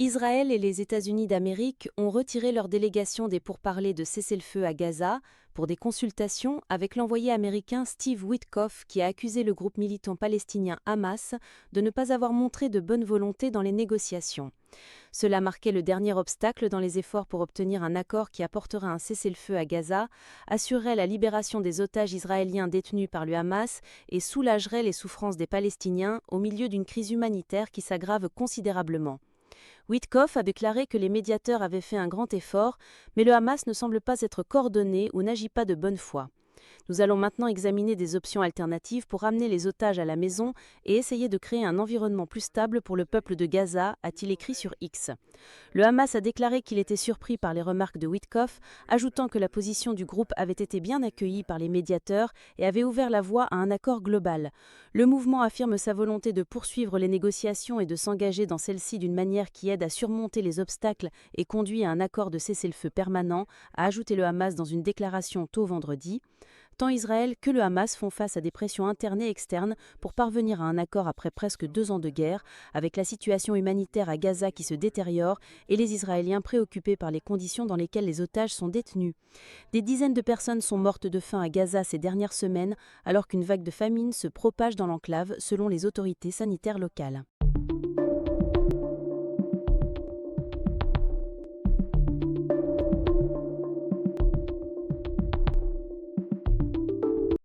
Israël et les États-Unis d'Amérique ont retiré leur délégation des pourparlers de cessez-le-feu à Gaza pour des consultations avec l'envoyé américain Steve Witkoff qui a accusé le groupe militant palestinien Hamas de ne pas avoir montré de bonne volonté dans les négociations. Cela marquait le dernier obstacle dans les efforts pour obtenir un accord qui apporterait un cessez-le-feu à Gaza, assurerait la libération des otages israéliens détenus par le Hamas et soulagerait les souffrances des Palestiniens au milieu d'une crise humanitaire qui s'aggrave considérablement. Witkoff a déclaré que les médiateurs avaient fait un grand effort, mais le Hamas ne semble pas être coordonné ou n'agit pas de bonne foi. Nous allons maintenant examiner des options alternatives pour ramener les otages à la maison et essayer de créer un environnement plus stable pour le peuple de Gaza, a-t-il écrit sur X. Le Hamas a déclaré qu'il était surpris par les remarques de Witkoff, ajoutant que la position du groupe avait été bien accueillie par les médiateurs et avait ouvert la voie à un accord global. Le mouvement affirme sa volonté de poursuivre les négociations et de s'engager dans celles-ci d'une manière qui aide à surmonter les obstacles et conduit à un accord de cessez-le-feu permanent, a ajouté le Hamas dans une déclaration tôt vendredi. Tant Israël que le Hamas font face à des pressions internes et externes pour parvenir à un accord après presque 2 ans de guerre, avec la situation humanitaire à Gaza qui se détériore et les Israéliens préoccupés par les conditions dans lesquelles les otages sont détenus. Des dizaines de personnes sont mortes de faim à Gaza ces dernières semaines, alors qu'une vague de famine se propage dans l'enclave selon les autorités sanitaires locales.